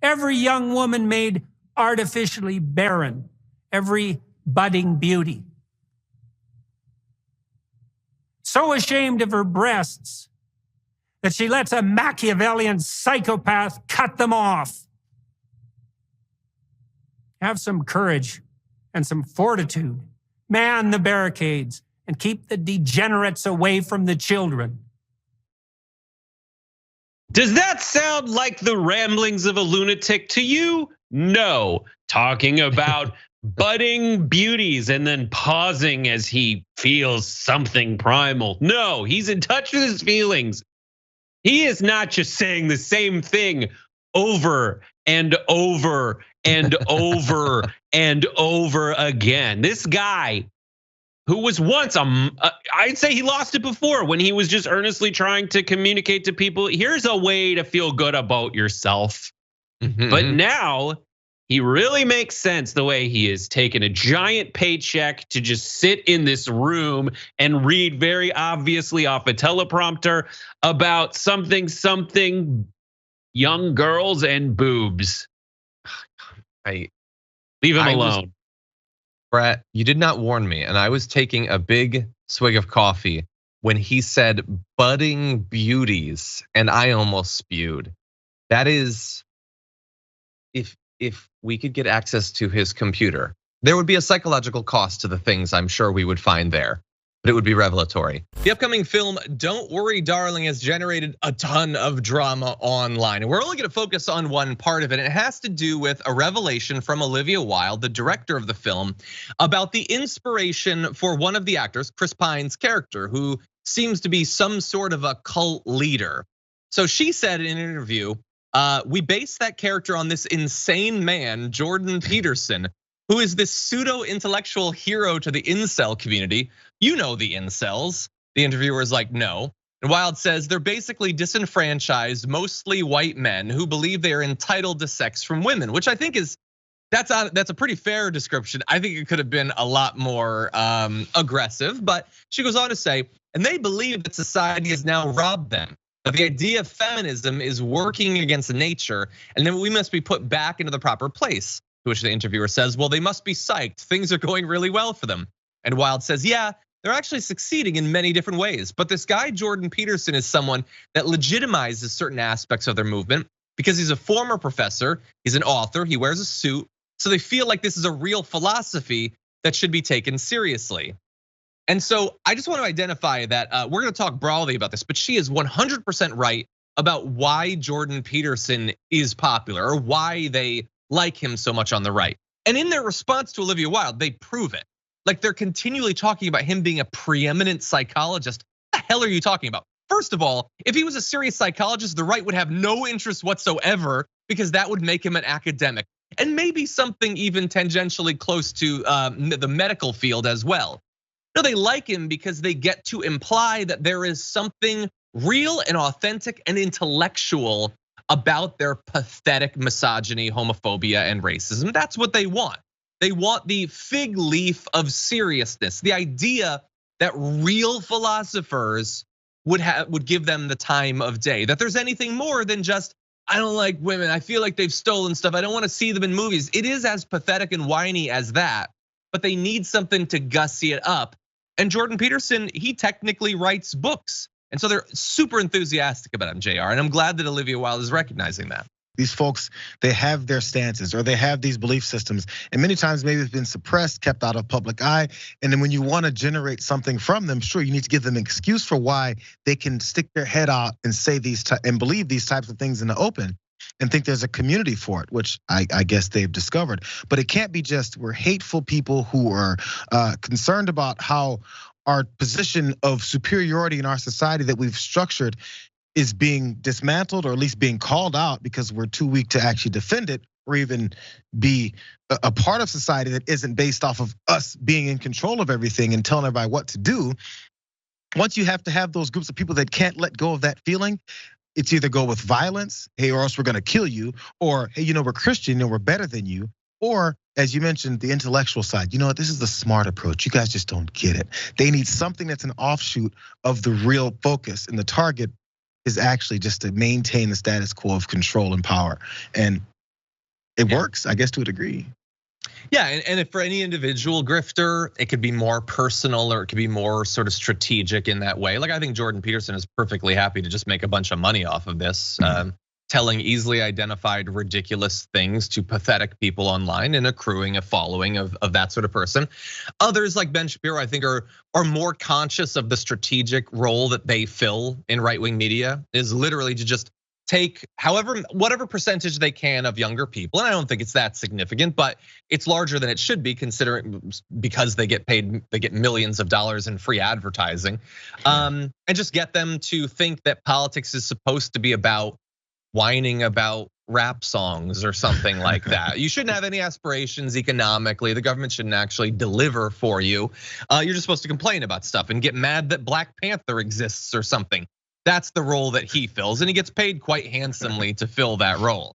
every young woman made artificially barren, every budding beauty. So ashamed of her breasts that she lets a Machiavellian psychopath cut them off. Have some courage and some fortitude. Man the barricades and keep the degenerates away from the children. Does that sound like the ramblings of a lunatic to you? No. Talking about budding beauties and then pausing as he feels something primal. No, he's in touch with his feelings. He is not just saying the same thing over and over and over and over again. This guy who was once, I'd say he lost it before when he was just earnestly trying to communicate to people, here's a way to feel good about yourself. But now he really makes sense the way he is taking a giant paycheck to just sit in this room and read very obviously off a teleprompter about something young girls and boobs. Leave him alone. Brett, you did not warn me, and I was taking a big swig of coffee when he said budding beauties, and I almost spewed. That is, if we could get access to his computer, there would be a psychological cost to the things I'm sure we would find there, but it would be revelatory. The upcoming film, Don't Worry, Darling, has generated a ton of drama online. And we're only gonna focus on one part of it. And it has to do with a revelation from Olivia Wilde, the director of the film, about the inspiration for one of the actors, Chris Pine's character, who seems to be some sort of a cult leader. So she said in an interview, we based that character on this insane man, Jordan Peterson, who is this pseudo-intellectual hero to the incel community. You know the incels. The interviewer is like, no. And Wilde says they're basically disenfranchised, mostly white men who believe they are entitled to sex from women, which I think that's a pretty fair description. I think it could have been a lot more aggressive, but she goes on to say, and they believe that society has now robbed them. That the idea of feminism is working against nature, and then we must be put back into the proper place. To which the interviewer says, well, they must be psyched. Things are going really well for them. And Wilde says, yeah, they're actually succeeding in many different ways. But this guy, Jordan Peterson, is someone that legitimizes certain aspects of their movement because he's a former professor, he's an author, he wears a suit. So they feel like this is a real philosophy that should be taken seriously. And so I just want to identify that we're gonna talk broadly about this, but she is 100% right about why Jordan Peterson is popular or why they like him so much on the right. And in their response to Olivia Wilde, they prove it. Like they're continually talking about him being a preeminent psychologist. What the hell are you talking about? First of all, if he was a serious psychologist, the right would have no interest whatsoever because that would make him an academic. And maybe something even tangentially close to the medical field as well. No, they like him because they get to imply that there is something real and authentic and intellectual about their pathetic misogyny, homophobia, and racism. That's what they want. They want the fig leaf of seriousness, the idea that real philosophers would give them the time of day, that there's anything more than just, I don't like women, I feel like they've stolen stuff, I don't want to see them in movies. It is as pathetic and whiny as that, but they need something to gussy it up. And Jordan Peterson, he technically writes books. And so they're super enthusiastic about him, JR. And I'm glad that Olivia Wilde is recognizing that. These folks, they have their stances or they have these belief systems. And many times maybe it's been suppressed, kept out of public eye. And then when you want to generate something from them, sure, you need to give them an excuse for why they can stick their head out and say and believe these types of things in the open and think there's a community for it, which I guess they've discovered. But it can't be just we're hateful people who are concerned about how our position of superiority in our society that we've structured is being dismantled or at least being called out because we're too weak to actually defend it or even be a part of society that isn't based off of us being in control of everything and telling everybody what to do. Once you have to have those groups of people that can't let go of that feeling, it's either go with violence, hey, or else we're gonna kill you, or hey, we're Christian and we're better than you. Or as you mentioned, the intellectual side, you know what, this is the smart approach. You guys just don't get it. They need something that's an offshoot of the real focus, and the target is actually just to maintain the status quo of control and power. And it works, I guess, to a degree. Yeah, and if for any individual grifter, it could be more personal or it could be more sort of strategic in that way. Like I think Jordan Peterson is perfectly happy to just make a bunch of money off of this, telling easily identified ridiculous things to pathetic people online and accruing a following of that sort of person. Others like Ben Shapiro, I think are more conscious of the strategic role that they fill in right-wing media, is literally to just take whatever percentage they can of younger people. And I don't think it's that significant, but it's larger than it should be considering because they get millions of dollars in free advertising. And just get them to think that politics is supposed to be about whining about rap songs or something like that. You shouldn't have any aspirations economically. The government shouldn't actually deliver for you. You're just supposed to complain about stuff and get mad that Black Panther exists or something. That's the role that he fills, and he gets paid quite handsomely to fill that role.